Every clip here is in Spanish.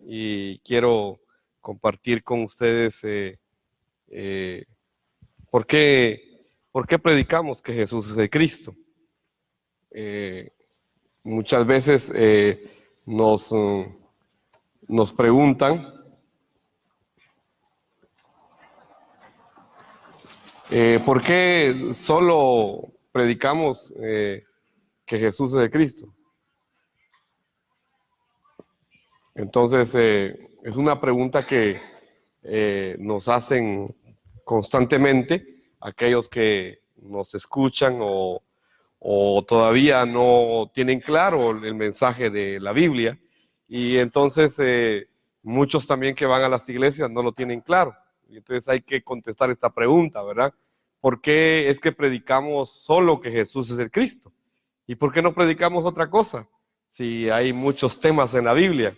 y quiero compartir con ustedes por qué predicamos que Jesús es el Cristo. Muchas veces nos preguntan ¿por qué solo predicamos que Jesús es el Cristo? Entonces, es una pregunta que nos hacen constantemente aquellos que nos escuchan o todavía no tienen claro el mensaje de la Biblia. Y entonces, muchos también que van a las iglesias no lo tienen claro. Y entonces hay que contestar esta pregunta, ¿verdad? ¿Por qué es que predicamos solo que Jesús es el Cristo? ¿Y por qué no predicamos otra cosa? Si hay muchos temas en la Biblia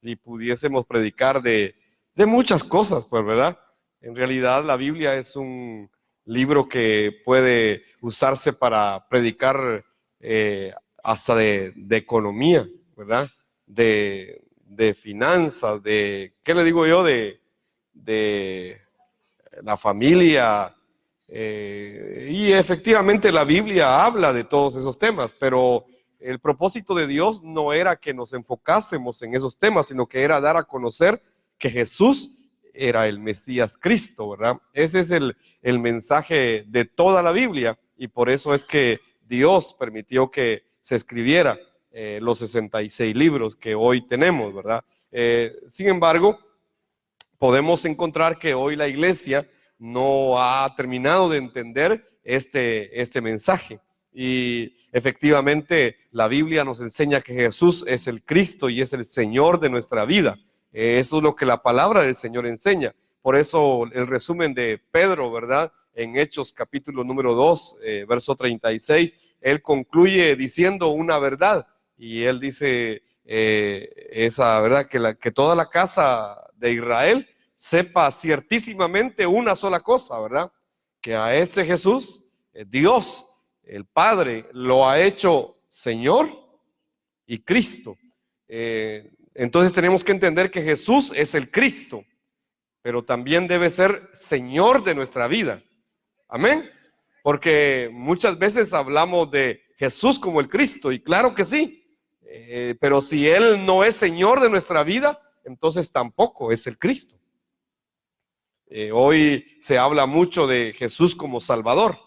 y pudiésemos predicar de muchas cosas, pues, ¿verdad? En realidad la Biblia es un libro que puede usarse para predicar hasta de economía, ¿verdad? De finanzas, ¿qué le digo yo? De la familia. Y efectivamente la Biblia habla de todos esos temas, pero el propósito de Dios no era que nos enfocásemos en esos temas, sino que era dar a conocer que Jesús era el Mesías Cristo, ¿verdad? Ese es el mensaje de toda la Biblia, y por eso es que Dios permitió que se escribiera los 66 libros que hoy tenemos, ¿verdad? Sin embargo, podemos encontrar que hoy la iglesia no ha terminado de entender este mensaje. Y efectivamente la Biblia nos enseña que Jesús es el Cristo y es el Señor de nuestra vida. Eso es lo que la palabra del Señor enseña. Por eso el resumen de Pedro, ¿verdad? En Hechos capítulo número 2, verso 36, él concluye diciendo una verdad. Y él dice esa verdad, que toda la casa de Israel sepa ciertísimamente una sola cosa, ¿verdad? Que a ese Jesús, Dios, el Padre, lo ha hecho Señor y Cristo. Entonces tenemos que entender que Jesús es el Cristo, pero también debe ser Señor de nuestra vida. Amén. Porque muchas veces hablamos de Jesús como el Cristo, y claro que sí, pero si Él no es Señor de nuestra vida, entonces tampoco es el Cristo. Hoy se habla mucho de Jesús como Salvador,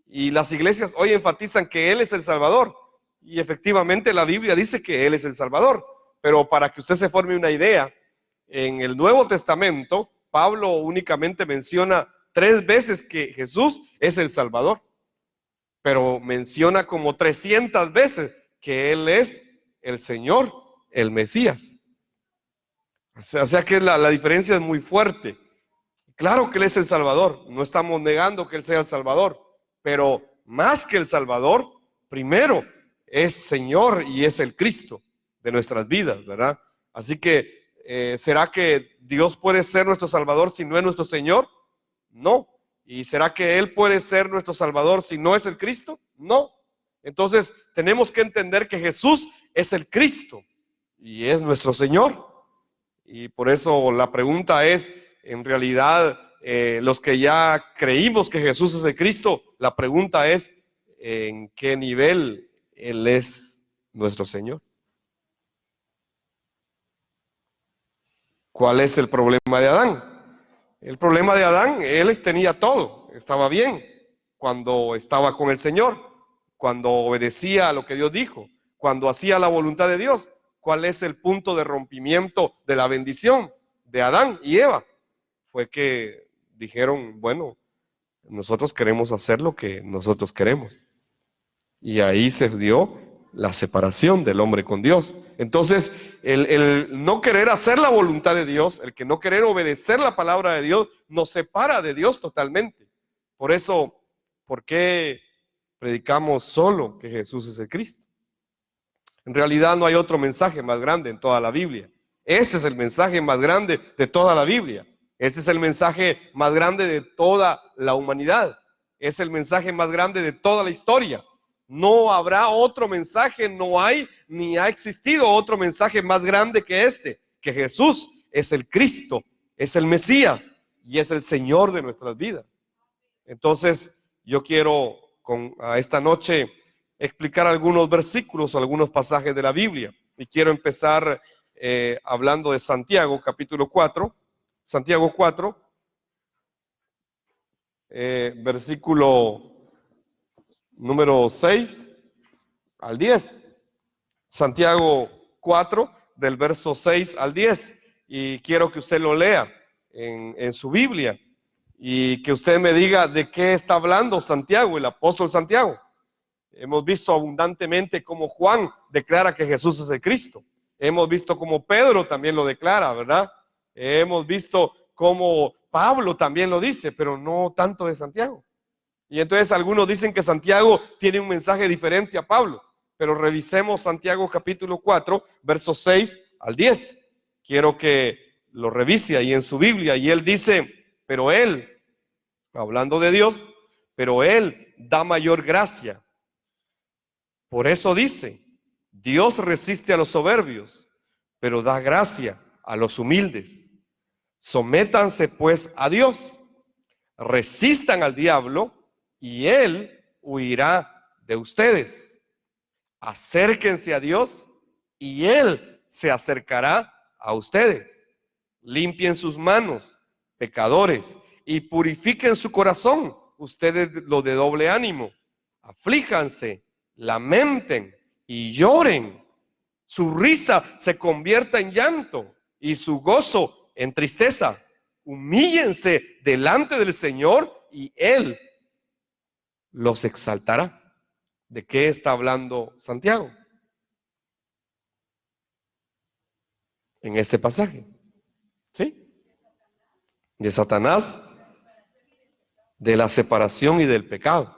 y las iglesias hoy enfatizan que Él es el Salvador, y efectivamente la Biblia dice que Él es el Salvador. Pero para que usted se forme una idea, en el Nuevo Testamento Pablo únicamente menciona 3 veces que Jesús es el Salvador, pero menciona como 300 veces que Él es el Señor, el Mesías. O sea que la diferencia es muy fuerte. Claro que Él es el Salvador, no estamos negando que Él sea el Salvador, pero más que el Salvador, primero es Señor y es el Cristo de nuestras vidas, ¿verdad? Así que, ¿será que Dios puede ser nuestro Salvador si no es nuestro Señor? No. ¿Y será que Él puede ser nuestro Salvador si no es el Cristo? No. Entonces, tenemos que entender que Jesús es el Cristo y es nuestro Señor. Y por eso la pregunta es, en realidad, los que ya creímos que Jesús es el Cristo, la pregunta es, ¿en qué nivel Él es nuestro Señor? ¿Cuál es el problema de Adán? El problema de Adán, él tenía todo, estaba bien cuando estaba con el Señor, cuando obedecía a lo que Dios dijo, cuando hacía la voluntad de Dios. ¿Cuál es el punto de rompimiento de la bendición de Adán y Eva? Fue que dijeron, bueno, nosotros queremos hacer lo que nosotros queremos. Y ahí se dio la separación del hombre con Dios. Entonces, el no querer hacer la voluntad de Dios, el que no querer obedecer la palabra de Dios, nos separa de Dios totalmente. Por eso, ¿por qué predicamos solo que Jesús es el Cristo? En realidad no hay otro mensaje más grande en toda la Biblia. Ese es el mensaje más grande de toda la Biblia. Ese es el mensaje más grande de toda la humanidad. Es el mensaje más grande de toda la historia. No habrá otro mensaje, no hay ni ha existido otro mensaje más grande que este. que Jesús es el Cristo, es el Mesías y es el Señor de nuestras vidas. Entonces, yo quiero a esta noche explicar algunos versículos, algunos pasajes de la Biblia. Y quiero empezar hablando de Santiago, capítulo 4. Santiago 4, versículo número 6 al 10. Santiago 4, del verso 6 al 10. Y quiero que usted lo lea en su Biblia y que usted me diga de qué está hablando Santiago, el apóstol Santiago. Hemos visto abundantemente cómo Juan declara que Jesús es el Cristo. Hemos visto cómo Pedro también lo declara, ¿verdad? Hemos visto cómo Pablo también lo dice, pero no tanto de Santiago. Y entonces algunos dicen que Santiago tiene un mensaje diferente a Pablo, pero revisemos Santiago capítulo 4, versos 6 al 10. Quiero que lo revise ahí en su Biblia. Y él dice, pero él, hablando de Dios, pero él da mayor gracia. Por eso dice, Dios resiste a los soberbios, pero da gracia a los humildes. Sométanse pues a Dios, resistan al diablo y él huirá de ustedes. Acérquense a Dios y él se acercará a ustedes. Limpien sus manos, pecadores, y purifiquen su corazón, ustedes los de doble ánimo. Aflíjanse, lamenten y lloren. Su risa se convierta en llanto y su gozo en tristeza. Humíllense delante del Señor y Él los exaltará. ¿De qué está hablando Santiago en este pasaje? ¿Sí? De Satanás, de la separación y del pecado.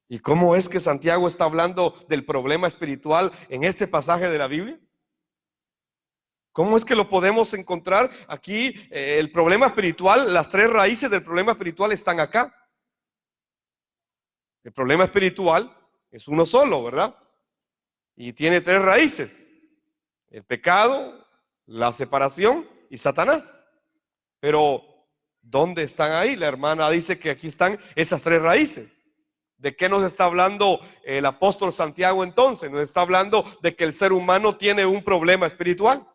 ¿Y cómo es que Santiago está hablando del problema espiritual en este pasaje de la Biblia? ¿Cómo es que lo podemos encontrar aquí? El problema espiritual, las tres raíces del problema espiritual están acá. El problema espiritual es uno solo, ¿verdad? Y tiene tres raíces: el pecado, la separación y Satanás. Pero ¿dónde están ahí? La hermana dice que aquí están esas tres raíces. ¿De qué nos está hablando el apóstol Santiago entonces? Nos está hablando de que el ser humano tiene un problema espiritual.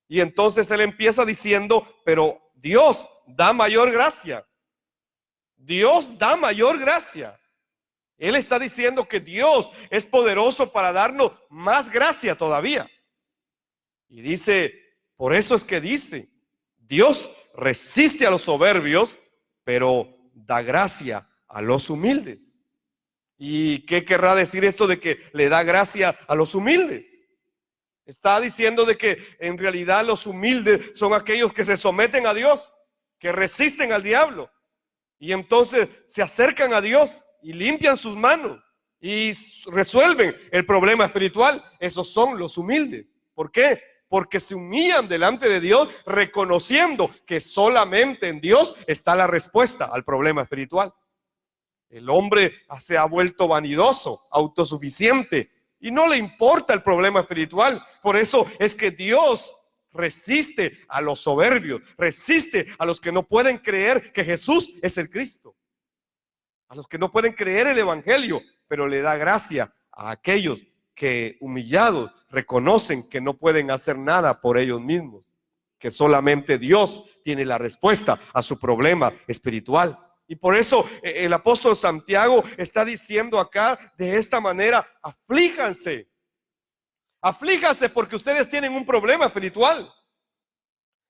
Y entonces él empieza diciendo, pero Dios da mayor gracia. Dios da mayor gracia. Él está diciendo que Dios es poderoso para darnos más gracia todavía. Y dice, por eso es que dice, Dios resiste a los soberbios, pero da gracia a los humildes. ¿Y qué querrá decir esto de que le da gracia a los humildes? Está diciendo de que en realidad los humildes son aquellos que se someten a Dios, que resisten al diablo. Y entonces se acercan a Dios y limpian sus manos y resuelven el problema espiritual. Esos son los humildes. ¿Por qué? Porque se humillan delante de Dios, reconociendo que solamente en Dios está la respuesta al problema espiritual. El hombre se ha vuelto vanidoso, autosuficiente, y no le importa el problema espiritual. Por eso es que Dios resiste a los soberbios, resiste a los que no pueden creer que Jesús es el Cristo, a los que no pueden creer el evangelio, pero le da gracia a aquellos que humillados reconocen que no pueden hacer nada por ellos mismos, que solamente Dios tiene la respuesta a su problema espiritual. Y por eso el apóstol Santiago está diciendo acá de esta manera: aflíjanse, aflíjanse porque ustedes tienen un problema espiritual.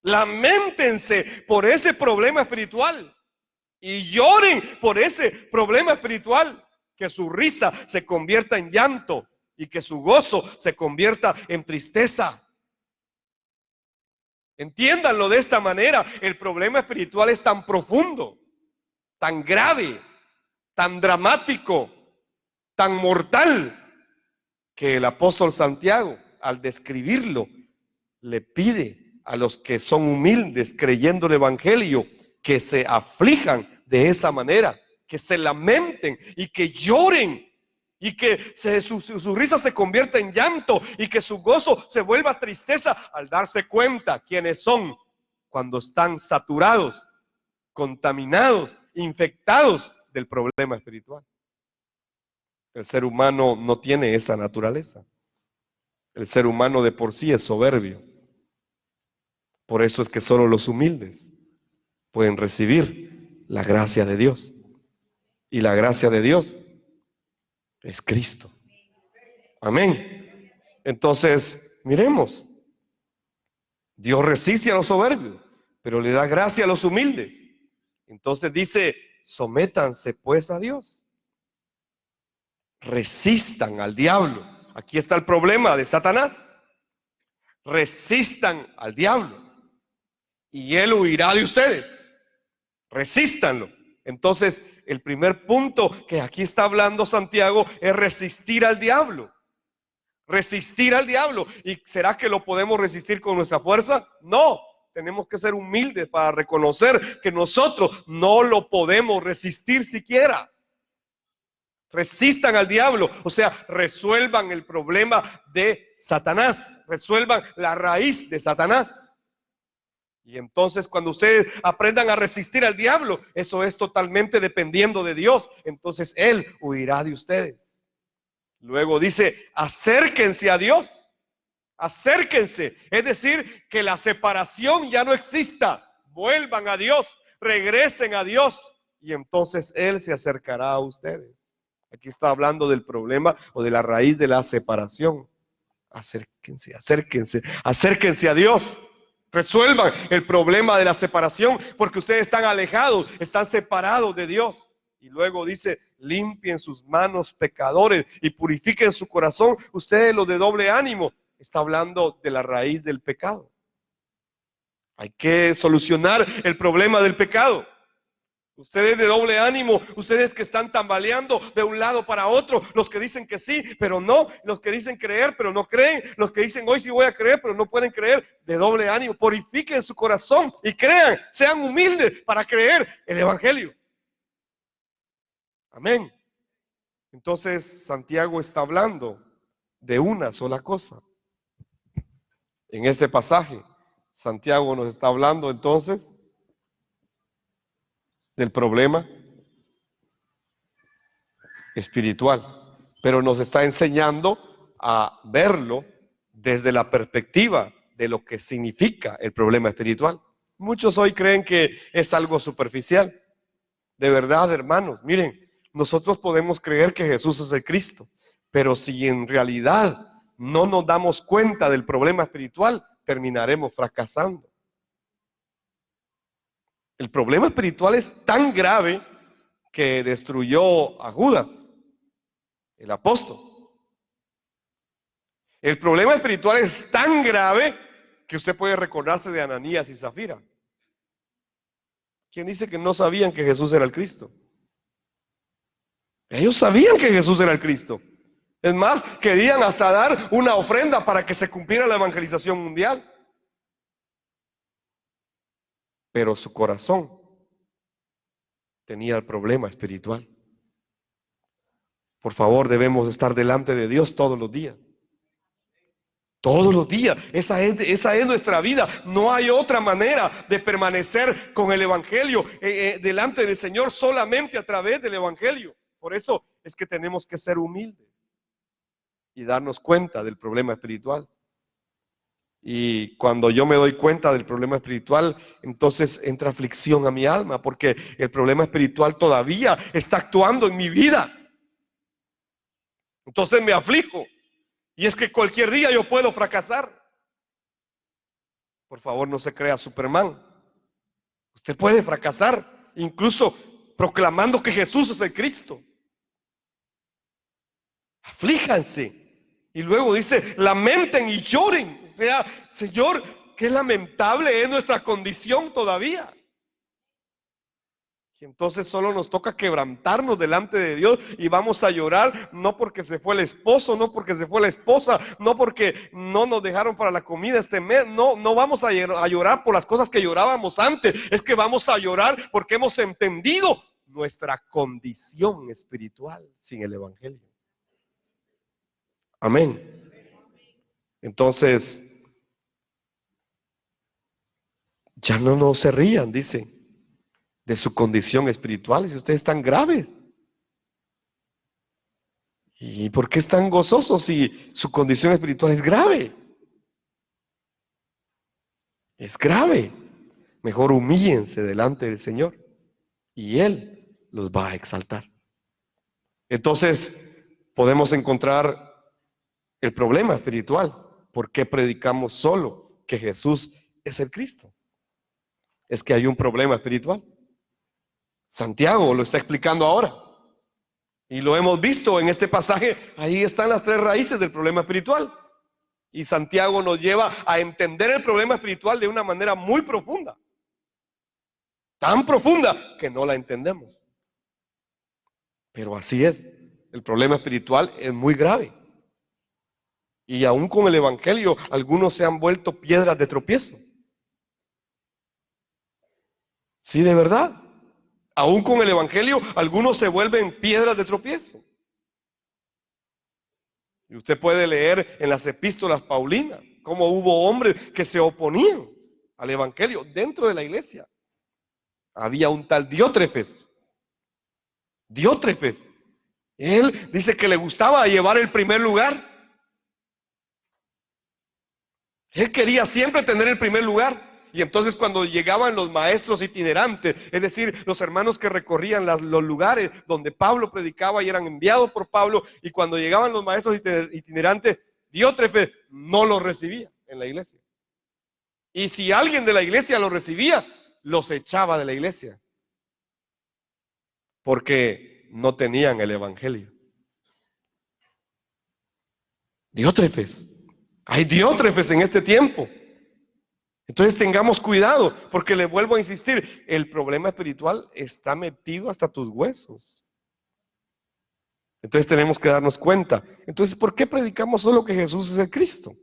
Lamentense por ese problema espiritual y lloren por ese problema espiritual. Que su risa se convierta en llanto y que su gozo se convierta en tristeza. Entiéndanlo de esta manera: el problema espiritual es tan profundo, tan grave, tan dramático, tan mortal, que el apóstol Santiago, al describirlo, le pide a los que son humildes creyendo el evangelio que se aflijan de esa manera, que se lamenten y que lloren y que su risa se convierta en llanto y que su gozo se vuelva tristeza al darse cuenta quiénes son cuando están saturados, contaminados, infectados del problema espiritual. El ser humano no tiene esa naturaleza. El ser humano de por sí es soberbio. Por eso es que solo los humildes pueden recibir la gracia de Dios. Y la gracia de Dios es Cristo. Amén. Entonces, miremos. Dios resiste a los soberbios, pero le da gracia a los humildes. Entonces dice, sométanse pues a Dios. Resistan al diablo. Aquí está el problema de Satanás. Resistan al diablo y él huirá de ustedes. Resístanlo. Entonces, el primer punto que aquí está hablando Santiago es resistir al diablo. Resistir al diablo. ¿Y será que lo podemos resistir con nuestra fuerza? No. Tenemos que ser humildes para reconocer que nosotros no lo podemos resistir siquiera. Resistan al diablo, o sea, resuelvan el problema de Satanás, resuelvan la raíz de Satanás. Y entonces cuando ustedes aprendan a resistir al diablo, eso es totalmente dependiendo de Dios. Entonces Él huirá de ustedes. Luego dice, acérquense a Dios. Acérquense. Es decir, que la separación ya no exista. Vuelvan a Dios, regresen a Dios. Y entonces Él se acercará a ustedes. Aquí está hablando del problema o de la raíz de la separación. Acérquense, acérquense, acérquense a Dios. Resuelvan el problema de la separación porque ustedes están alejados, están separados de Dios. Y luego dice, limpien sus manos pecadores y purifiquen su corazón, ustedes los de doble ánimo. Está hablando de la raíz del pecado. Hay que solucionar el problema del pecado. Ustedes de doble ánimo, ustedes que están tambaleando de un lado para otro, los que dicen que sí, pero no, los que dicen creer, pero no creen, los que dicen hoy sí voy a creer, pero no pueden creer, de doble ánimo. Purifiquen su corazón y crean, sean humildes para creer el evangelio. Amén. Entonces Santiago está hablando de una sola cosa. En este pasaje, Santiago nos está hablando entonces del problema espiritual, pero nos está enseñando a verlo desde la perspectiva de lo que significa el problema espiritual. Muchos hoy creen que es algo superficial. De verdad, hermanos, miren, nosotros podemos creer que Jesús es el Cristo, pero si en realidad no nos damos cuenta del problema espiritual, terminaremos fracasando. El problema espiritual es tan grave que destruyó a Judas, el apóstol. El problema espiritual es tan grave que usted puede recordarse de Ananías y Zafira. ¿Quién dice que no sabían que Jesús era el Cristo? Ellos sabían que Jesús era el Cristo. Es más, querían hasta dar una ofrenda para que se cumpliera la evangelización mundial. Pero su corazón tenía el problema espiritual. Por favor, debemos estar delante de Dios todos los días. Todos los días. Esa es nuestra vida. No hay otra manera de permanecer con el evangelio delante del Señor, solamente a través del evangelio. Por eso es que tenemos que ser humildes y darnos cuenta del problema espiritual. Y cuando yo me doy cuenta del problema espiritual, entonces entra aflicción a mi alma, porque el problema espiritual todavía está actuando en mi vida. Entonces me aflijo. Y es que cualquier día yo puedo fracasar. Por favor, no se crea Superman. Usted puede fracasar, incluso proclamando que Jesús es el Cristo. Aflíjanse. Y luego dice, lamenten y lloren. O sea, Señor, qué lamentable es nuestra condición todavía. Y entonces solo nos toca quebrantarnos delante de Dios y vamos a llorar, no porque se fue el esposo, no porque se fue la esposa, no porque no nos dejaron para la comida este mes. No vamos a llorar por las cosas que llorábamos antes. Es que vamos a llorar porque hemos entendido nuestra condición espiritual sin el evangelio. Amén. Entonces, ya no se rían, dice, de su condición espiritual, si ustedes están graves. ¿Y por qué están gozosos si su condición espiritual es grave? Es grave. Mejor humíllense delante del Señor y Él los va a exaltar. Entonces, podemos encontrar el problema espiritual. ¿Por qué predicamos solo que Jesús es el Cristo? Es que hay un problema espiritual. Santiago lo está explicando ahora. Y lo hemos visto en este pasaje. Ahí están las tres raíces del problema espiritual. Y Santiago nos lleva a entender el problema espiritual de una manera muy profunda. Tan profunda que no la entendemos. Pero así es. El problema espiritual es muy grave. Y aún con el evangelio, algunos se han vuelto piedras de tropiezo. Sí, de verdad. Aún con el evangelio, algunos se vuelven piedras de tropiezo. Y usted puede leer en las epístolas paulinas cómo hubo hombres que se oponían al evangelio dentro de la iglesia. Había un tal Diótrefes. Diótrefes. Él dice que le gustaba llevar el primer lugar. Él quería siempre tener el primer lugar. Y entonces cuando llegaban los maestros itinerantes, es decir, los hermanos que recorrían los lugares donde Pablo predicaba y eran enviados por Pablo, y cuando llegaban los maestros itinerantes, Diótrefes no los recibía en la iglesia. Y si alguien de la iglesia los recibía, los echaba de la iglesia. Porque no tenían el evangelio. Diótrefes. Hay Diótrefes en este tiempo. Entonces tengamos cuidado, porque le vuelvo a insistir, el problema espiritual está metido hasta tus huesos. Entonces tenemos que darnos cuenta. Entonces, ¿por qué predicamos solo que Jesús es el Cristo?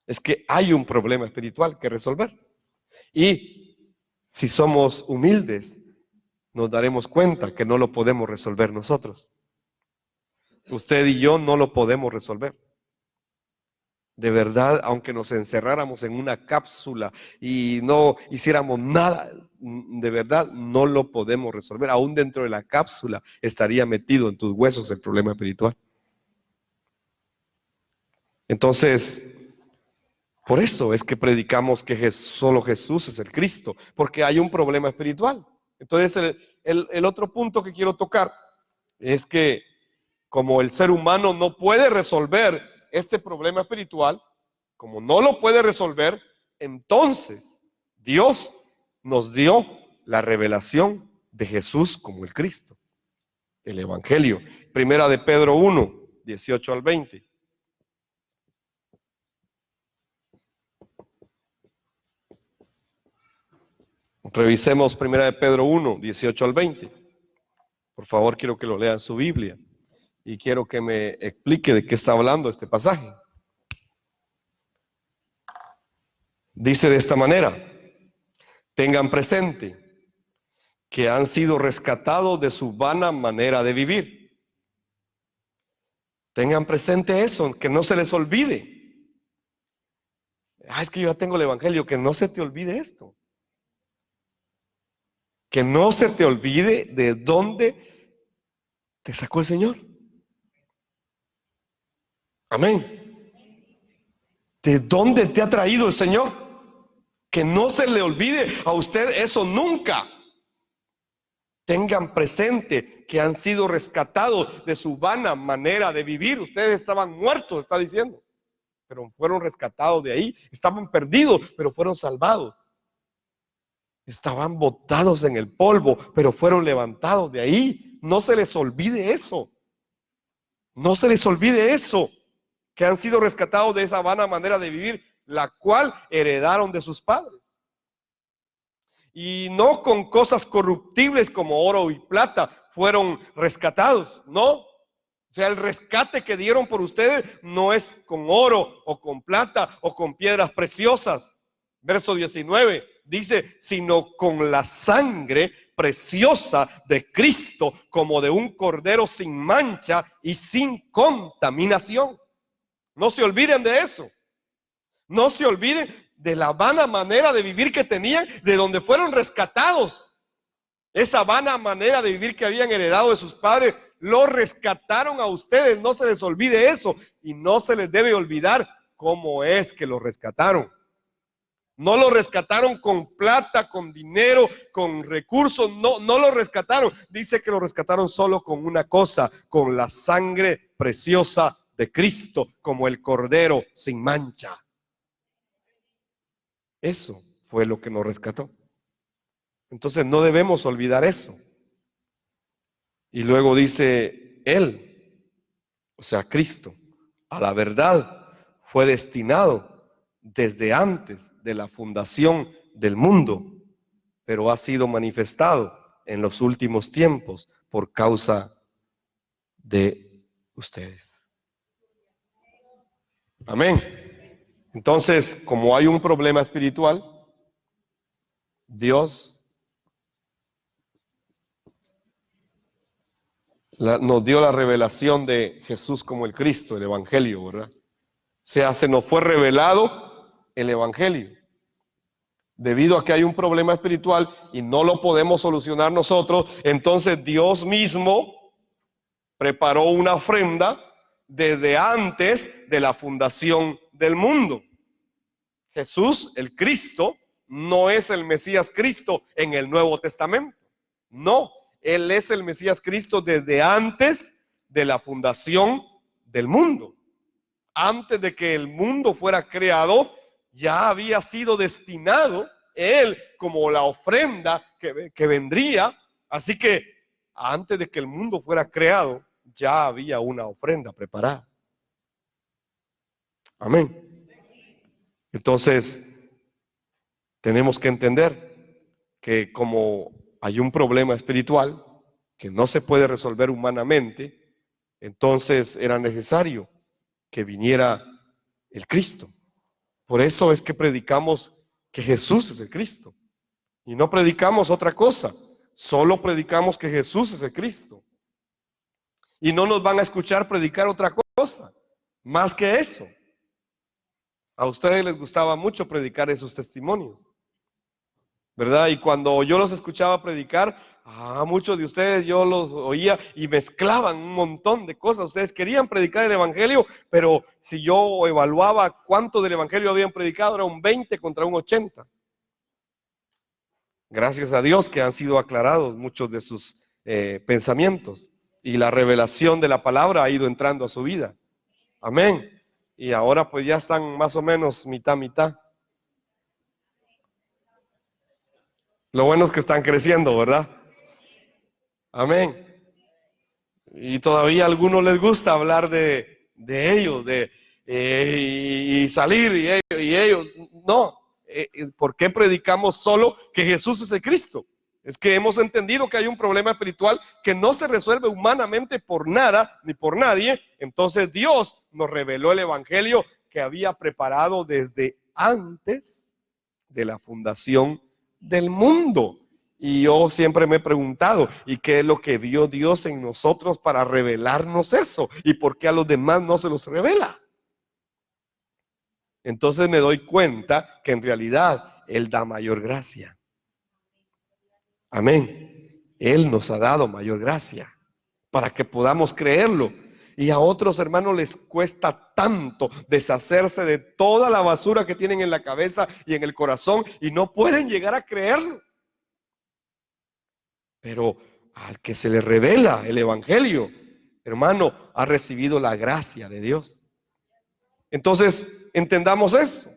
Es que hay un problema espiritual que resolver. Y si somos humildes, nos daremos cuenta que no lo podemos resolver nosotros. Usted y yo no lo podemos resolver. De verdad, aunque nos encerráramos en una cápsula y no hiciéramos nada, de verdad no lo podemos resolver. Aún dentro de la cápsula estaría metido en tus huesos el problema espiritual. Entonces, por eso es que predicamos que solo Jesús es el Cristo, porque hay un problema espiritual. Entonces, el otro punto que quiero tocar es que como el ser humano no puede resolver este problema espiritual, como no lo puede resolver, entonces Dios nos dio la revelación de Jesús como el Cristo, el Evangelio. Primera de Pedro 1, 18 al 20. Revisemos Primera de Pedro 1, 18 al 20. Por favor, quiero que lo lean su Biblia. Y quiero que me explique de qué está hablando este pasaje. Dice de esta manera: tengan presente que han sido rescatados de su vana manera de vivir. Tengan presente eso, que no se les olvide. Es que yo ya tengo el evangelio, que no se te olvide esto. Que no se te olvide de dónde te sacó el Señor. Amén. ¿De dónde te ha traído el Señor? Que no se le olvide a usted eso nunca. Tengan presente que han sido rescatados de su vana manera de vivir. Ustedes estaban muertos, está diciendo, pero fueron rescatados de ahí. Estaban perdidos, pero fueron salvados. Estaban botados en el polvo, pero fueron levantados de ahí. No se les olvide eso. No se les olvide eso. Que han sido rescatados de esa vana manera de vivir, la cual heredaron de sus padres. Y no con cosas corruptibles como oro y plata fueron rescatados, no. O sea, el rescate que dieron por ustedes no es con oro o con plata o con piedras preciosas. Verso 19 dice, sino con la sangre preciosa de Cristo, como de un cordero sin mancha y sin contaminación. No se olviden de eso. No se olviden de la vana manera de vivir que tenían, de donde fueron rescatados. Esa vana manera de vivir que habían heredado de sus padres, lo rescataron a ustedes. No se les olvide eso, y no se les debe olvidar cómo es que lo rescataron. No lo rescataron con plata, con dinero, con recursos. No lo rescataron. Dice que lo rescataron solo con una cosa, con la sangre preciosa de Cristo, como el cordero sin mancha. Eso fue lo que nos rescató. Entonces no debemos olvidar eso. Y luego dice Él, o sea, Cristo, a la verdad fue destinado desde antes de la fundación del mundo, pero ha sido manifestado en los últimos tiempos por causa de ustedes. Amén. Entonces, como hay un problema espiritual, Dios nos dio la revelación de Jesús como el Cristo, el Evangelio, ¿verdad? O sea, se nos fue revelado el Evangelio. Debido a que hay un problema espiritual y no lo podemos solucionar nosotros, entonces Dios mismo preparó una ofrenda desde antes de la fundación del mundo. Jesús, el Cristo, no es el Mesías Cristo en el Nuevo Testamento. No, Él es el Mesías Cristo desde antes de la fundación del mundo. Antes de que el mundo fuera creado, ya había sido destinado Él como la ofrenda que vendría. Así que antes de que el mundo fuera creado, ya había una ofrenda preparada. Amén. Entonces, tenemos que entender que como hay un problema espiritual que no se puede resolver humanamente, entonces era necesario que viniera el Cristo. Por eso es que predicamos que Jesús es el Cristo. Y no predicamos otra cosa. Solo predicamos que Jesús es el Cristo. Y no nos van a escuchar predicar otra cosa más que eso. A ustedes les gustaba mucho predicar esos testimonios, ¿verdad? Y cuando yo los escuchaba predicar, muchos de ustedes yo los oía y mezclaban un montón de cosas. Ustedes querían predicar el Evangelio, pero si yo evaluaba cuánto del Evangelio habían predicado, era un 20 contra un 80. Gracias a Dios que han sido aclarados muchos de sus pensamientos, y la revelación de la palabra ha ido entrando a su vida. Amén. Y ahora pues ya están más o menos mitad. Lo bueno es que están creciendo, ¿verdad? Amén. Y todavía a algunos les gusta hablar de ellos, y salir y ellos. No, ¿por qué predicamos solo que Jesús es el Cristo? Es que hemos entendido que hay un problema espiritual que no se resuelve humanamente por nada ni por nadie. Entonces Dios nos reveló el Evangelio que había preparado desde antes de la fundación del mundo. Y yo siempre me he preguntado, ¿y qué es lo que vio Dios en nosotros para revelarnos eso? ¿Y por qué a los demás no se los revela? Entonces me doy cuenta que en realidad Él da mayor gracia. Amén. Él nos ha dado mayor gracia para que podamos creerlo. Y a otros hermanos les cuesta tanto deshacerse de toda la basura que tienen en la cabeza y en el corazón y no pueden llegar a creerlo. Pero al que se le revela el Evangelio, hermano, ha recibido la gracia de Dios. Entonces, entendamos eso.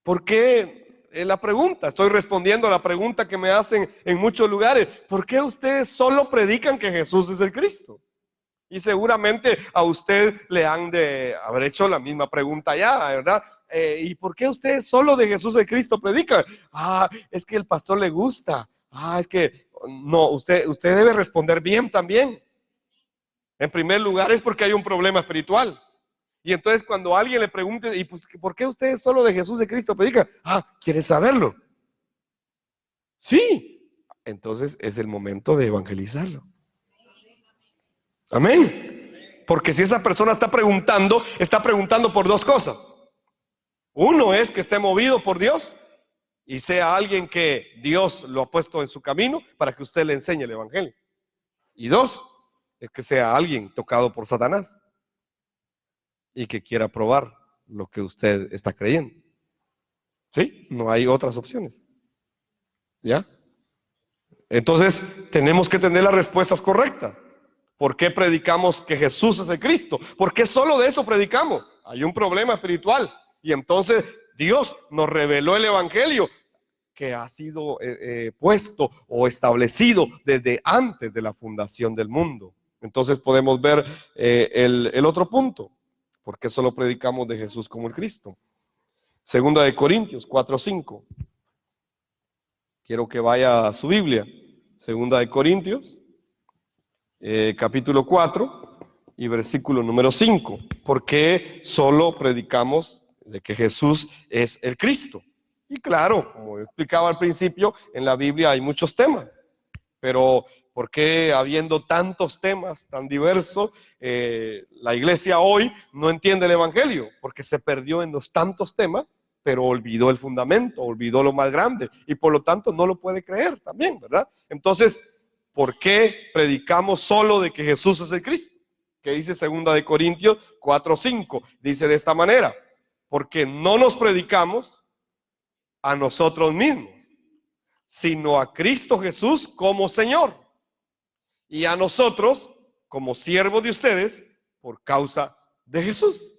¿Por qué? La pregunta, estoy respondiendo a la pregunta que me hacen en muchos lugares. ¿Por qué ustedes solo predican que Jesús es el Cristo? Y seguramente a usted le han de haber hecho la misma pregunta ya, ¿verdad? ¿Y por qué ustedes solo de Jesús el Cristo predican? Es que el pastor le gusta. Es que no, usted debe responder bien también. En primer lugar es porque hay un problema espiritual. Y entonces cuando alguien le pregunte, ¿y pues por qué ustedes solo de Jesús de Cristo predican? ¿Quiere saberlo? Sí, entonces es el momento de evangelizarlo. Amén. Porque si esa persona está preguntando por dos cosas. Uno es que esté movido por Dios y sea alguien que Dios lo ha puesto en su camino para que usted le enseñe el evangelio. Y dos, es que sea alguien tocado por Satanás y que quiera probar lo que usted está creyendo. ¿Sí? No hay otras opciones. ¿Ya? Entonces, tenemos que tener las respuestas correctas. ¿Por qué predicamos que Jesús es el Cristo? ¿Por qué solo de eso predicamos? Hay un problema espiritual. Y entonces Dios nos reveló el evangelio que ha sido puesto o establecido desde antes de la fundación del mundo. Entonces podemos ver el otro punto. ¿Por qué solo predicamos de Jesús como el Cristo? Segunda de Corintios 4:5. Quiero que vaya a su Biblia. Segunda de Corintios, capítulo 4 y versículo número 5. ¿Por qué solo predicamos de que Jesús es el Cristo? Y claro, como explicaba al principio, en la Biblia hay muchos temas. Pero ¿por qué habiendo tantos temas tan diversos, la iglesia hoy no entiende el evangelio? Porque se perdió en los tantos temas, pero olvidó el fundamento, olvidó lo más grande y por lo tanto no lo puede creer también, ¿verdad? Entonces, ¿por qué predicamos solo de que Jesús es el Cristo? Que dice 2 de Corintios 4:5, dice de esta manera: porque no nos predicamos a nosotros mismos, sino a Cristo Jesús como Señor, y a nosotros como siervos de ustedes por causa de Jesús.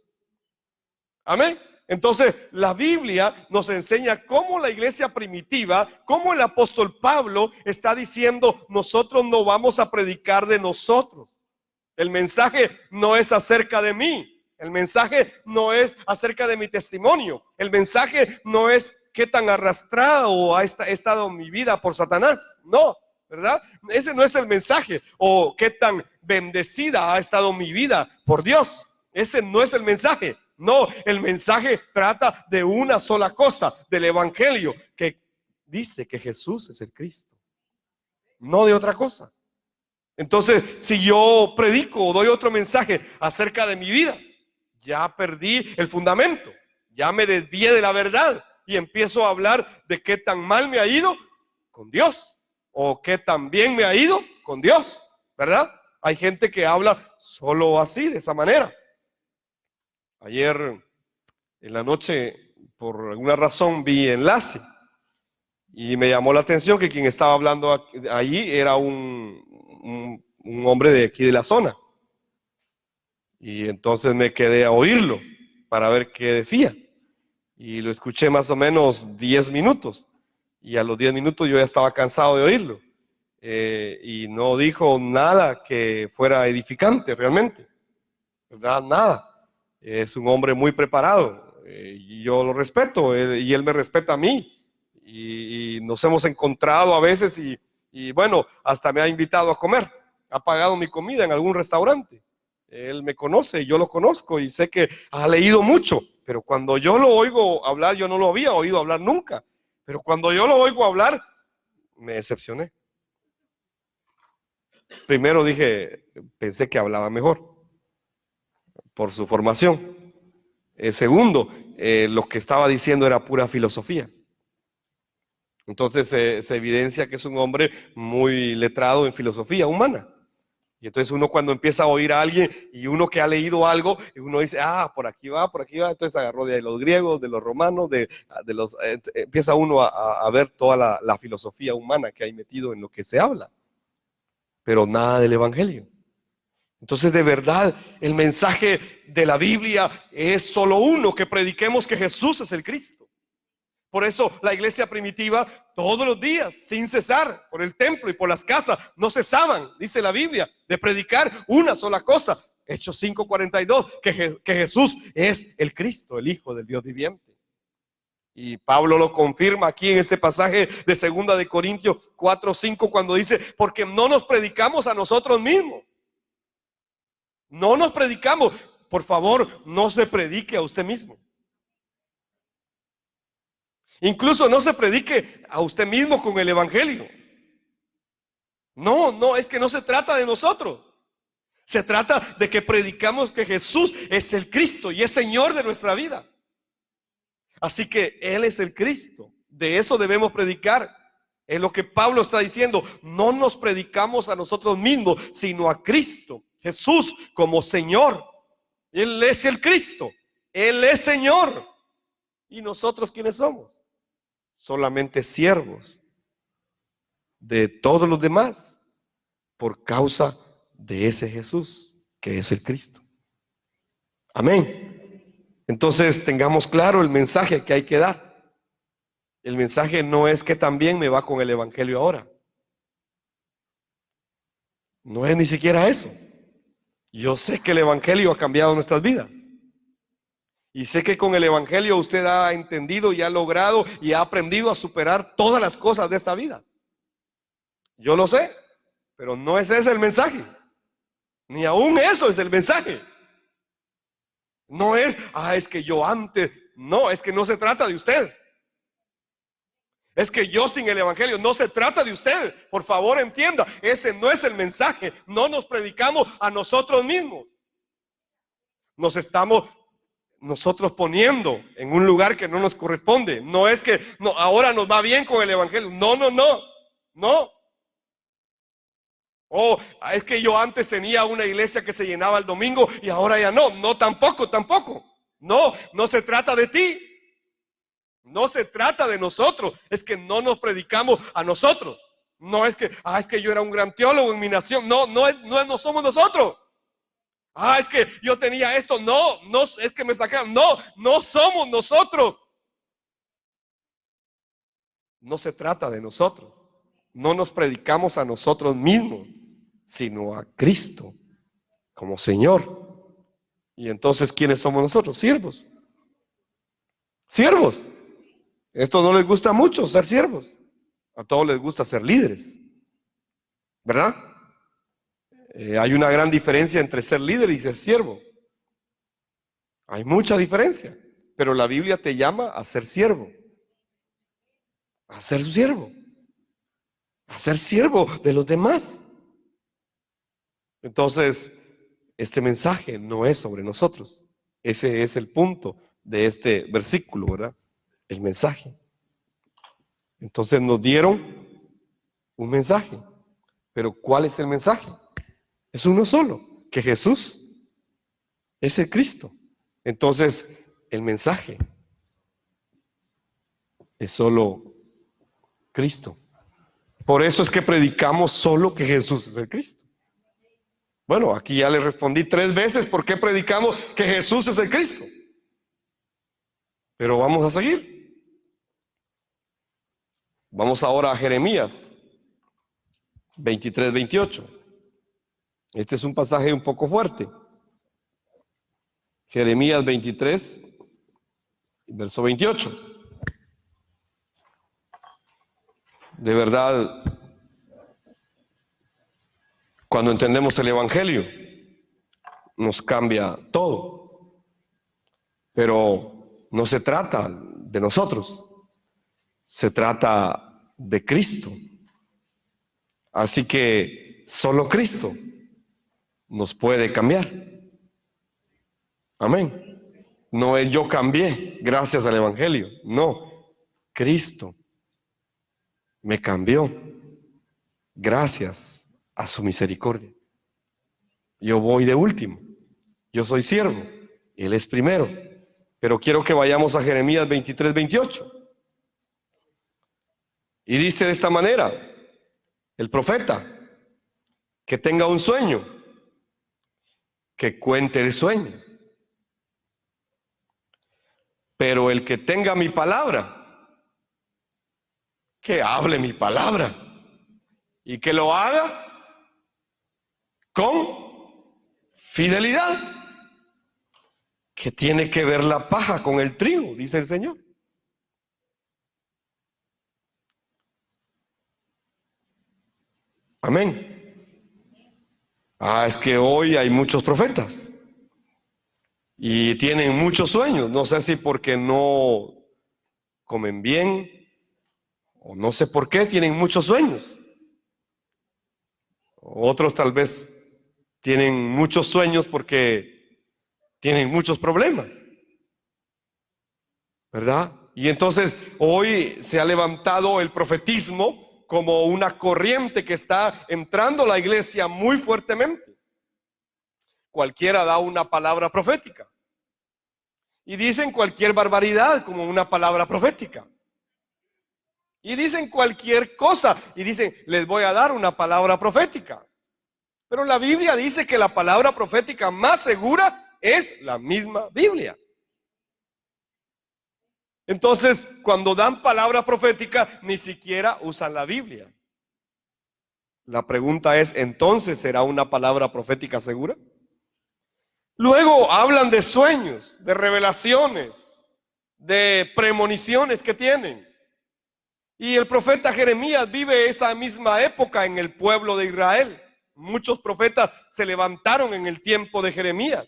Amén. Entonces la Biblia nos enseña cómo la iglesia primitiva, cómo el apóstol Pablo está diciendo: nosotros no vamos a predicar de nosotros. El mensaje no es acerca de mí. El mensaje no es acerca de mi testimonio. El mensaje no es qué tan arrastrado ha estado mi vida por Satanás. No, ¿verdad? Ese no es el mensaje. O qué tan bendecida ha estado mi vida por Dios. Ese no es el mensaje. No, el mensaje trata de una sola cosa, del evangelio, que dice que Jesús es el Cristo, no de otra cosa. Entonces, si yo predico o doy otro mensaje acerca de mi vida, ya perdí el fundamento, ya me desvié de la verdad y empiezo a hablar de qué tan mal me ha ido con Dios o qué tan bien me ha ido con Dios, ¿verdad? Hay gente que habla solo así, de esa manera. Ayer en la noche, por alguna razón, vi enlace y me llamó la atención que quien estaba hablando allí era un hombre de aquí de la zona. Y entonces me quedé a oírlo para ver qué decía. Y lo escuché más o menos 10 minutos. Y a los 10 minutos yo ya estaba cansado de oírlo. Y no dijo nada que fuera edificante realmente, ¿verdad? Nada. Es un hombre muy preparado, y yo lo respeto, y él me respeta a mí, y nos hemos encontrado a veces y bueno, hasta me ha invitado a comer, ha pagado mi comida en algún restaurante. Él me conoce, yo lo conozco y sé que ha leído mucho, pero cuando yo lo oigo hablar, yo no lo había oído hablar nunca, pero cuando yo lo oigo hablar, me decepcioné. Primero pensé que hablaba mejor por su formación. Segundo, lo que estaba diciendo era pura filosofía. Entonces se evidencia que es un hombre muy letrado en filosofía humana. Y entonces uno, cuando empieza a oír a alguien y uno que ha leído algo, uno dice: por aquí va. Entonces agarró de los griegos, de los romanos, empieza uno a ver toda la filosofía humana que hay metido en lo que se habla, pero nada del evangelio. Entonces, de verdad, el mensaje de la Biblia es solo uno: que prediquemos que Jesús es el Cristo. Por eso la iglesia primitiva, todos los días, sin cesar, por el templo y por las casas, no cesaban, dice la Biblia, de predicar una sola cosa. Hechos 5:42, que Jesús es el Cristo, el Hijo del Dios viviente. Y Pablo lo confirma aquí en este pasaje de 2 de Corintios 4:5, cuando dice: porque no nos predicamos a nosotros mismos. No nos predicamos. Por favor, no se predique a usted mismo. Incluso no se predique a usted mismo con el evangelio. No, es que no se trata de nosotros. Se trata de que predicamos que Jesús es el Cristo y es Señor de nuestra vida. Así que Él es el Cristo. De eso debemos predicar. Es lo que Pablo está diciendo. No nos predicamos a nosotros mismos, sino a Cristo, Jesús como Señor. Él es el Cristo. Él es Señor. ¿Y nosotros quiénes somos? Solamente siervos de todos los demás por causa de ese Jesús que es el Cristo. Amén. Entonces tengamos claro el mensaje que hay que dar. El mensaje no es que también me va con el evangelio ahora. No es ni siquiera eso. Yo sé que el evangelio ha cambiado nuestras vidas. Y sé que con el evangelio usted ha entendido y ha logrado y ha aprendido a superar todas las cosas de esta vida. Yo lo sé, pero no es ese el mensaje. Ni aún eso es el mensaje. No es, es que yo antes. No, es que no se trata de usted. Es que yo sin el evangelio, no se trata de usted. Por favor entienda, ese no es el mensaje. No nos predicamos a nosotros mismos. Nos estamos nosotros poniendo en un lugar que no nos corresponde. No es que ahora nos va bien con el evangelio. No. Es que yo antes tenía una iglesia que se llenaba el domingo y ahora ya no. No, tampoco. No se trata de ti. No se trata de nosotros. Es que no nos predicamos a nosotros. No es que, es que yo era un gran teólogo en mi nación. No somos nosotros. Es que yo tenía esto. No, es que me sacaron. No somos nosotros. No se trata de nosotros. No nos predicamos a nosotros mismos, sino a Cristo como Señor. Y entonces, ¿quiénes somos nosotros? Siervos. Siervos. Esto no les gusta mucho, ser siervos. A todos les gusta ser líderes, ¿verdad? Hay una gran diferencia entre ser líder y ser siervo. Hay mucha diferencia. Pero la Biblia te llama a ser siervo. A ser siervo. A ser siervo de los demás. Entonces, este mensaje no es sobre nosotros. Ese es el punto de este versículo, ¿verdad? El mensaje. Entonces nos dieron un mensaje. Pero ¿cuál es el mensaje? Es uno solo, que Jesús es el Cristo. Entonces, el mensaje es solo Cristo. Por eso es que predicamos solo que Jesús es el Cristo. Bueno, aquí ya le respondí 3 veces por qué predicamos que Jesús es el Cristo. Pero vamos a seguir. Vamos ahora a Jeremías 23-28. Este es un pasaje un poco fuerte. Jeremías 23, verso 28. De verdad, cuando entendemos el evangelio, nos cambia todo. Pero no se trata de nosotros, se trata de Cristo. Así que solo Cristo nos puede cambiar. Amén. No es yo cambié gracias al evangelio. No, Cristo me cambió gracias a su misericordia. Yo voy de último. Yo soy siervo. Él es primero. Pero quiero que vayamos a Jeremías 23-28. Y dice de esta manera, el profeta, que tenga un sueño, que cuente el sueño. Pero el que tenga mi palabra, que hable mi palabra y que lo haga con fidelidad. Que tiene que ver la paja con el trigo, dice el Señor. Amén. Es que hoy hay muchos profetas y tienen muchos sueños. No sé si porque no comen bien o no sé por qué tienen muchos sueños. Otros tal vez tienen muchos sueños porque tienen muchos problemas, ¿verdad? Y entonces hoy se ha levantado el profetismo como una corriente que está entrando a la iglesia muy fuertemente. Cualquiera da una palabra profética y dicen cualquier barbaridad como una palabra profética. Y dicen cualquier cosa y dicen, les voy a dar una palabra profética. Pero la Biblia dice que la palabra profética más segura es la misma Biblia. Entonces, cuando dan palabra profética, ni siquiera usan la Biblia. La pregunta es, ¿entonces será una palabra profética segura? Luego hablan de sueños, de revelaciones, de premoniciones que tienen. Y el profeta Jeremías vive esa misma época en el pueblo de Israel. Muchos profetas se levantaron en el tiempo de Jeremías.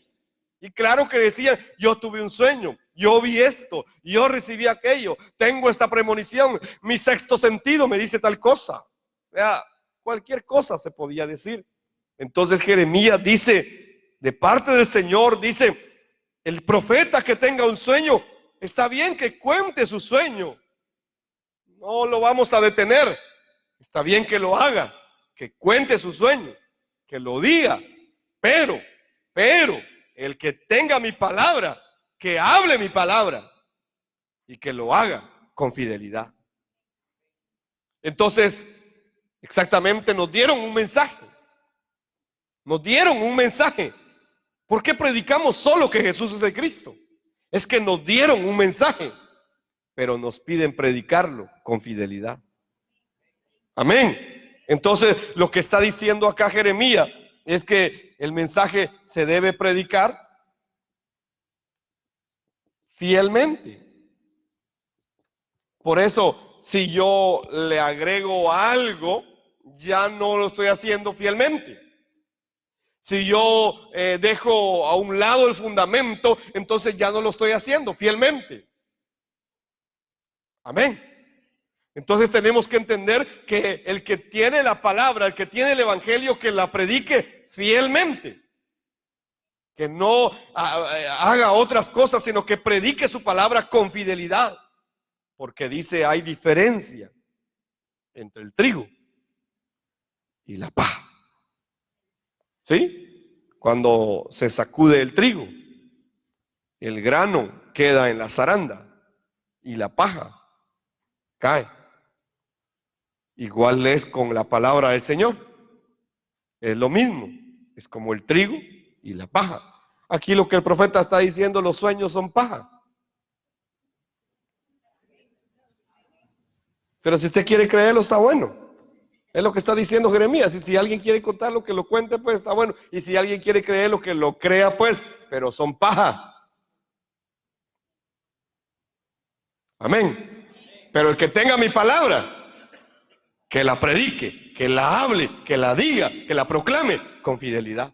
Y claro que decían, yo tuve un sueño, yo vi esto, yo recibí aquello, tengo esta premonición, mi sexto sentido me dice tal cosa. O sea, cualquier cosa se podía decir. Entonces Jeremías dice, de parte del Señor, dice, el profeta que tenga un sueño, está bien que cuente su sueño. No lo vamos a detener. Está bien que lo haga, que cuente su sueño, que lo diga. Pero, el que tenga mi palabra, que hable mi palabra y que lo haga con fidelidad. Entonces, exactamente nos dieron un mensaje. Nos dieron un mensaje. ¿Por qué predicamos solo que Jesús es el Cristo? Es que nos dieron un mensaje, pero nos piden predicarlo con fidelidad. Amén. Entonces, lo que está diciendo acá Jeremías es que el mensaje se debe predicar fielmente. Por eso, si yo le agrego algo, ya no lo estoy haciendo fielmente. Si yo dejo a un lado el fundamento, entonces ya no lo estoy haciendo fielmente. Amén. Entonces tenemos que entender que el que tiene la palabra, el que tiene el evangelio, que la predique fielmente. Que no haga otras cosas, sino que predique su palabra con fidelidad. Porque dice, hay diferencia entre el trigo y la paja. ¿Sí? Cuando se sacude el trigo, el grano queda en la zaranda y la paja cae. Igual es con la palabra del Señor. Es lo mismo. Es como el trigo y la paja. Aquí lo que el profeta está diciendo, los sueños son paja. Pero si usted quiere creerlo, está bueno. Es lo que está diciendo Jeremías. Y si alguien quiere contarlo, que lo cuente, pues está bueno. Y si alguien quiere creerlo, que lo crea, pues. Pero son paja. Amén. Pero el que tenga mi palabra, que la predique, que la hable, que la diga, que la proclame con fidelidad.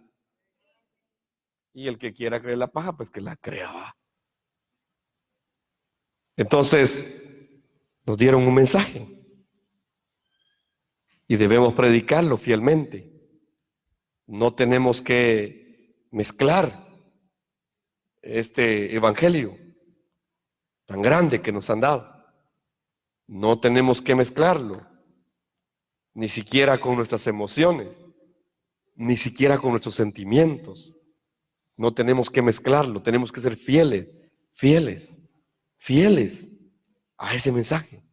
Y el que quiera creer la paja, pues que la crea. Entonces, nos dieron un mensaje y debemos predicarlo fielmente. No tenemos que mezclar este evangelio tan grande que nos han dado. No tenemos que mezclarlo, ni siquiera con nuestras emociones, ni siquiera con nuestros sentimientos. No tenemos que mezclarlo, tenemos que ser fieles a ese mensaje.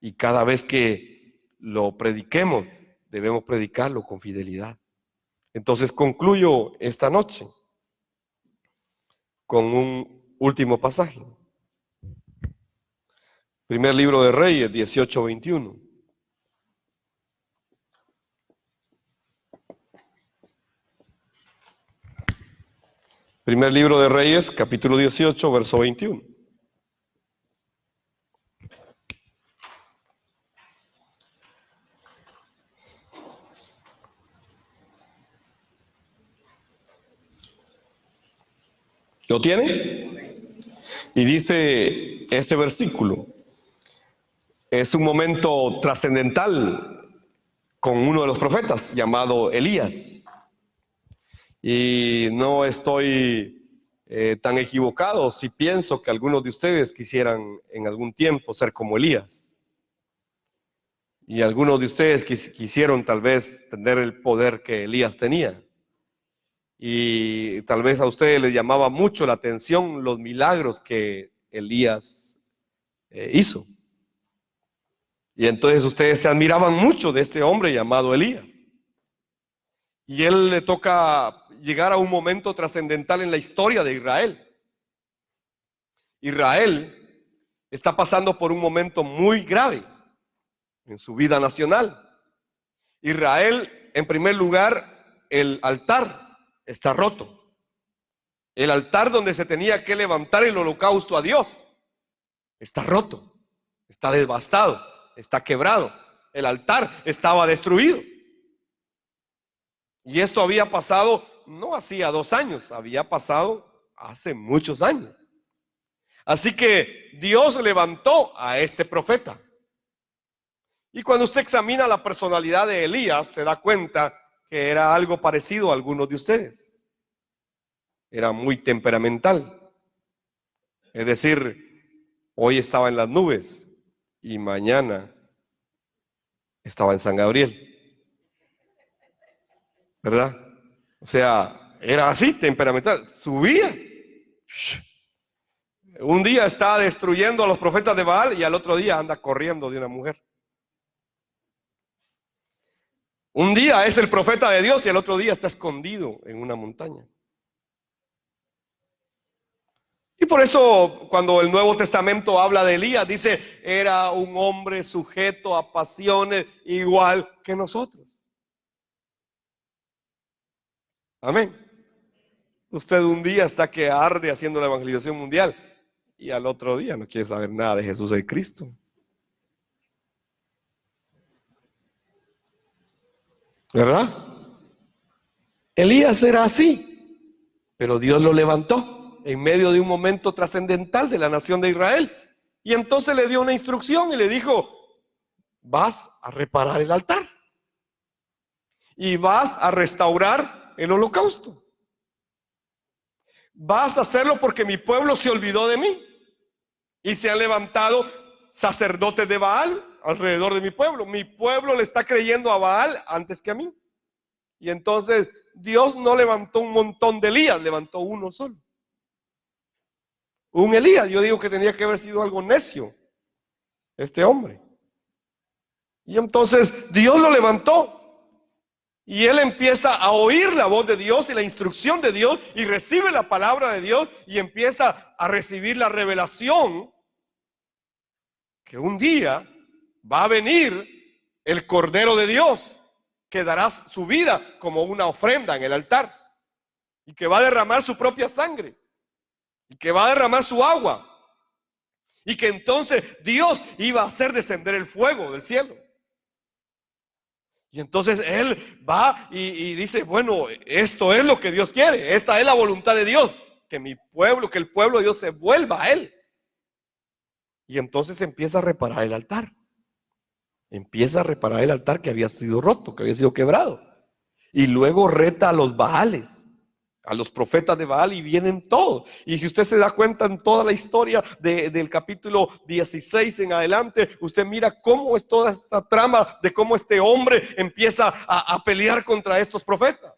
Y cada vez que lo prediquemos, debemos predicarlo con fidelidad. Entonces concluyo esta noche con un último pasaje. Primer libro de Reyes, 18:21. Primer libro de Reyes, capítulo 18, verso 21. ¿Lo tiene? Y dice ese versículo, es un momento trascendental con uno de los profetas llamado Elías. Y no estoy tan equivocado si pienso que algunos de ustedes quisieran en algún tiempo ser como Elías. Y algunos de ustedes quisieron tal vez tener el poder que Elías tenía. Y tal vez a ustedes les llamaba mucho la atención los milagros que Elías hizo. Y entonces ustedes se admiraban mucho de este hombre llamado Elías. Y él le toca llegar a un momento trascendental en la historia de Israel. Israel está pasando por un momento muy grave en su vida nacional. Israel, en primer lugar, el altar está roto. El altar donde se tenía que levantar el holocausto a Dios está roto, está devastado, está quebrado. El altar estaba destruido. Y esto había pasado no hacía 2 años, había pasado hace muchos años. Así que Dios levantó a este profeta. Y cuando usted examina la personalidad de Elías, se da cuenta que era algo parecido a algunos de ustedes. Era muy temperamental. Es decir, hoy estaba en las nubes y mañana estaba en San Gabriel. ¿Verdad? O sea, era así, temperamental. Subía. Un día está destruyendo a los profetas de Baal y al otro día anda corriendo de una mujer. Un día es el profeta de Dios y al otro día está escondido en una montaña. Y por eso cuando el Nuevo Testamento habla de Elías, dice, era un hombre sujeto a pasiones igual que nosotros. Amén. Usted un día está que arde haciendo la evangelización mundial y al otro día no quiere saber nada de Jesús y Cristo. ¿Verdad? Elías era así, pero Dios lo levantó en medio de un momento trascendental de la nación de Israel. Y entonces le dio una instrucción y le dijo, vas a reparar el altar y vas a restaurar el holocausto. Vas a hacerlo porque mi pueblo se olvidó de mí y se han levantado sacerdotes de Baal alrededor de mi pueblo. Mi pueblo le está creyendo a Baal antes que a mí. Y entonces Dios no levantó un montón de Elías, levantó uno solo. Un Elías. Yo digo que tenía que haber sido algo necio este hombre. Y entonces Dios lo levantó. Y él empieza a oír la voz de Dios y la instrucción de Dios y recibe la palabra de Dios y empieza a recibir la revelación que un día va a venir el Cordero de Dios que dará su vida como una ofrenda en el altar y que va a derramar su propia sangre y que va a derramar su agua y que entonces Dios iba a hacer descender el fuego del cielo. Y entonces él va y dice, bueno, esto es lo que Dios quiere, esta es la voluntad de Dios, que mi pueblo, que el pueblo de Dios se vuelva a él. Y entonces empieza a reparar el altar. Empieza a reparar el altar que había sido roto, que había sido quebrado. Y luego reta a los Baales, a los profetas de Baal, y vienen todos. Y si usted se da cuenta en toda la historia del capítulo 16 en adelante, usted mira cómo es toda esta trama de cómo este hombre empieza a pelear contra estos profetas.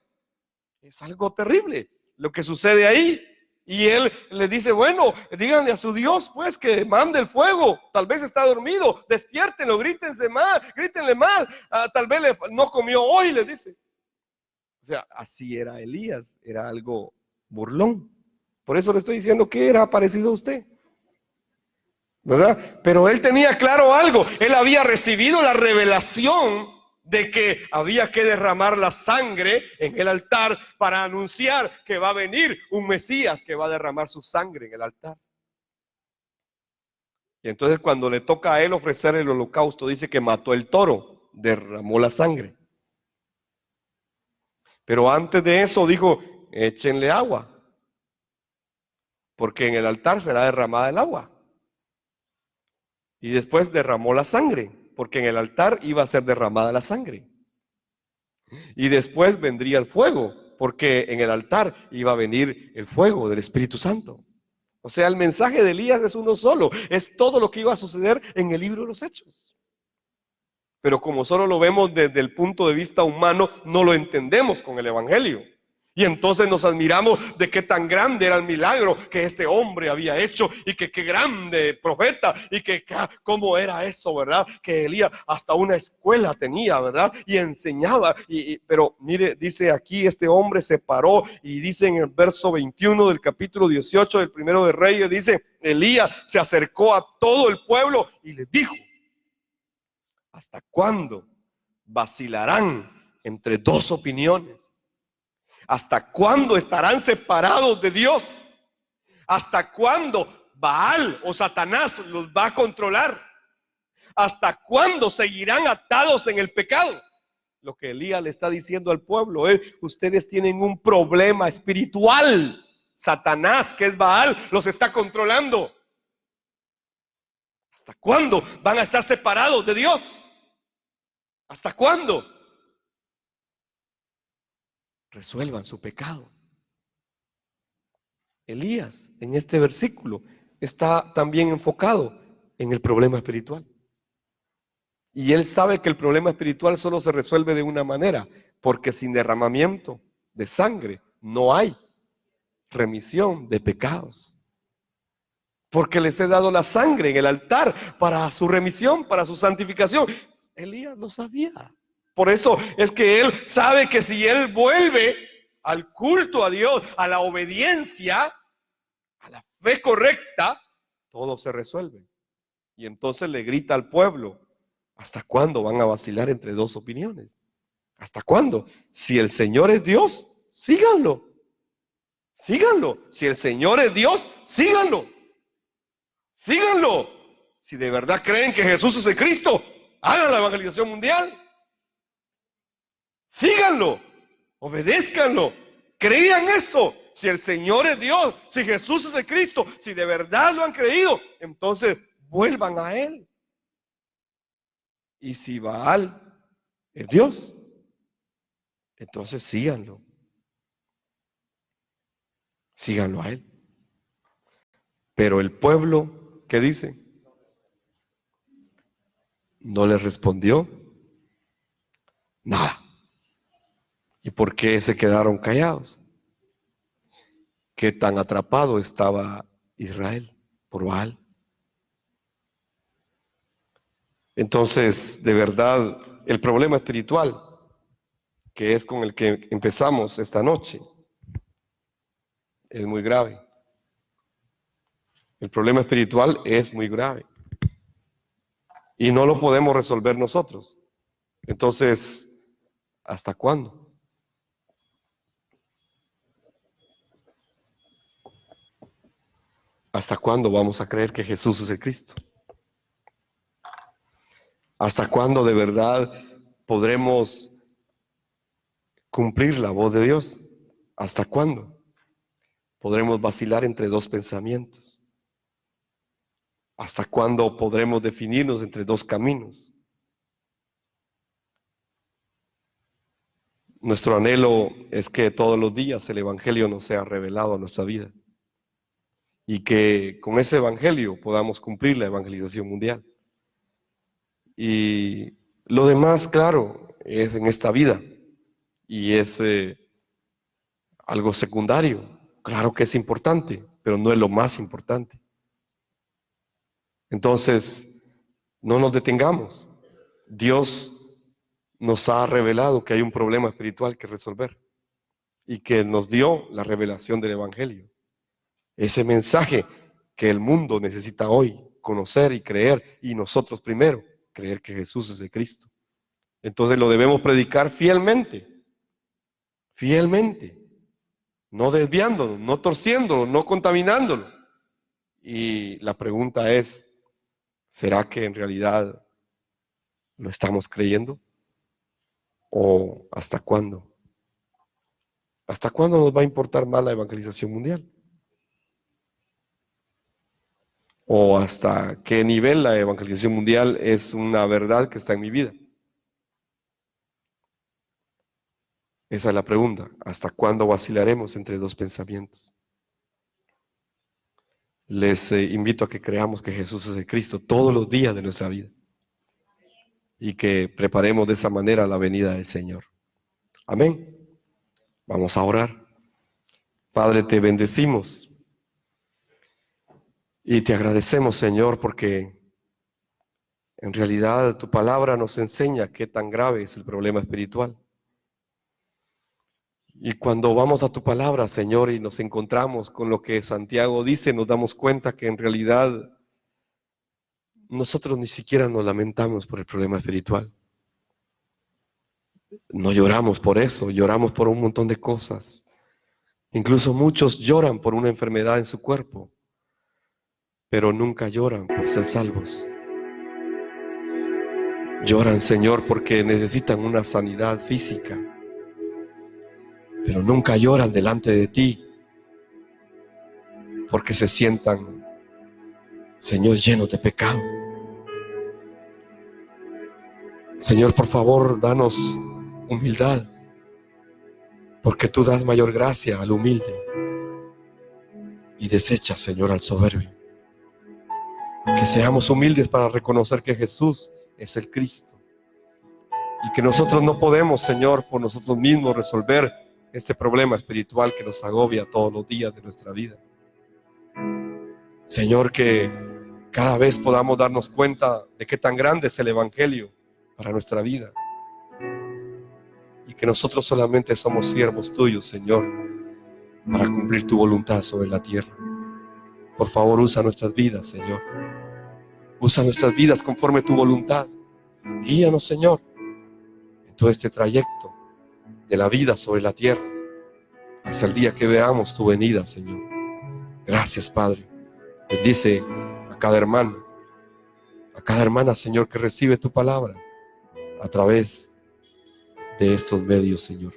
Es algo terrible lo que sucede ahí. Y él le dice, bueno, díganle a su Dios pues que mande el fuego. Tal vez está dormido, despiértenlo, grítenle más. Tal vez no comió hoy, le dice. O sea, así era Elías, era algo burlón. Por eso le estoy diciendo que era parecido a usted, ¿verdad? Pero él tenía claro algo. Él había recibido la revelación de que había que derramar la sangre en el altar para anunciar que va a venir un Mesías que va a derramar su sangre en el altar. Y entonces cuando le toca a él ofrecer el holocausto, dice que mató el toro, derramó la sangre. Pero antes de eso dijo, échenle agua, porque en el altar será derramada el agua. Y después derramó la sangre, porque en el altar iba a ser derramada la sangre. Y después vendría el fuego, porque en el altar iba a venir el fuego del Espíritu Santo. O sea, el mensaje de Elías es uno solo, es todo lo que iba a suceder en el libro de los Hechos. Pero como solo lo vemos desde el punto de vista humano, no lo entendemos con el Evangelio. Y entonces nos admiramos de qué tan grande era el milagro que este hombre había hecho, y que qué grande profeta, y que cómo era eso, ¿verdad? Que Elías hasta una escuela tenía, ¿verdad? Y enseñaba. Pero mire, dice aquí, este hombre se paró, y dice en el verso 21 del capítulo 18 del primero de Reyes, dice: Elías se acercó a todo el pueblo y les dijo: ¿hasta cuándo vacilarán entre dos opiniones? ¿Hasta cuándo estarán separados de Dios? ¿Hasta cuándo Baal o Satanás los va a controlar? ¿Hasta cuándo seguirán atados en el pecado? Lo que Elías le está diciendo al pueblo es: ustedes tienen un problema espiritual. Satanás, que es Baal, los está controlando. ¿Hasta cuándo van a estar separados de Dios? ¿Hasta cuándo? Resuelvan su pecado. Elías, en este versículo, está también enfocado en el problema espiritual. Y él sabe que el problema espiritual solo se resuelve de una manera, porque sin derramamiento de sangre no hay remisión de pecados. Porque les he dado la sangre en el altar para su remisión, para su santificación. Elías lo sabía. Por eso es que él sabe que si él vuelve al culto a Dios, a la obediencia, a la fe correcta, todo se resuelve. Y entonces le grita al pueblo: ¿hasta cuándo van a vacilar entre dos opiniones? ¿Hasta cuándo? Si el Señor es Dios, síganlo. Síganlo. Si el Señor es Dios, síganlo. Síganlo. Si de verdad creen que Jesús es el Cristo, hagan la evangelización mundial. Síganlo, obedézcanlo, crean eso. Si el Señor es Dios, si Jesús es el Cristo, si de verdad lo han creído, entonces vuelvan a Él. Y si Baal es Dios, entonces síganlo. Síganlo a Él. Pero el pueblo, ¿qué dice? No le respondió nada. ¿Y por qué se quedaron callados? ¿Qué tan atrapado estaba Israel por Baal? Entonces, de verdad, el problema espiritual, que es con el que empezamos esta noche, es muy grave. El problema espiritual es muy grave. Y no lo podemos resolver nosotros. Entonces, ¿hasta cuándo? ¿Hasta cuándo vamos a creer que Jesús es el Cristo? ¿Hasta cuándo de verdad podremos cumplir la voz de Dios? ¿Hasta cuándo podremos vacilar entre dos pensamientos? ¿Hasta cuándo podremos definirnos entre dos caminos? Nuestro anhelo es que todos los días el Evangelio nos sea revelado a nuestra vida, y que con ese Evangelio podamos cumplir la evangelización mundial. Y lo demás, claro, es en esta vida, y es algo secundario. Claro que es importante, pero no es lo más importante. Entonces, no nos detengamos. Dios nos ha revelado que hay un problema espiritual que resolver, y que nos dio la revelación del Evangelio. Ese mensaje que el mundo necesita hoy conocer y creer, y nosotros primero creer que Jesús es el Cristo. Entonces lo debemos predicar fielmente, no desviándonos, no torciéndolo, no contaminándolo. Y la pregunta es: ¿será que en realidad lo estamos creyendo? ¿O hasta cuándo? ¿Hasta cuándo nos va a importar más la evangelización mundial? ¿O hasta qué nivel la evangelización mundial es una verdad que está en mi vida? Esa es la pregunta. ¿Hasta cuándo vacilaremos entre dos pensamientos? Les invito a que creamos que Jesús es el Cristo todos los días de nuestra vida y que preparemos de esa manera la venida del Señor. Amén. Vamos a orar. Padre, te bendecimos y te agradecemos, Señor, porque en realidad tu palabra nos enseña qué tan grave es el problema espiritual. Y cuando vamos a tu palabra, Señor, y nos encontramos con lo que Santiago dice, nos damos cuenta que en realidad nosotros ni siquiera nos lamentamos por el problema espiritual. No lloramos por eso, lloramos por un montón de cosas. Incluso muchos lloran por una enfermedad en su cuerpo, pero nunca lloran por ser salvos. Lloran, Señor, porque necesitan una sanidad física, pero nunca lloran delante de ti porque se sientan, Señor, llenos de pecado. Señor, por favor, danos humildad, porque tú das mayor gracia al humilde y desechas, Señor, al soberbio. Que seamos humildes para reconocer que Jesús es el Cristo y que nosotros no podemos, Señor, por nosotros mismos resolver este problema espiritual que nos agobia todos los días de nuestra vida. Señor, que cada vez podamos darnos cuenta de qué tan grande es el Evangelio para nuestra vida y que nosotros solamente somos siervos tuyos, Señor, para cumplir tu voluntad sobre la tierra. Por favor, usa nuestras vidas, Señor. Usa nuestras vidas conforme a tu voluntad. Guíanos, Señor, en todo este trayecto de la vida sobre la tierra hasta el día que veamos tu venida, Señor. Gracias, Padre. Bendice a cada hermano, a cada hermana, Señor, que recibe tu palabra a través de estos medios, Señor.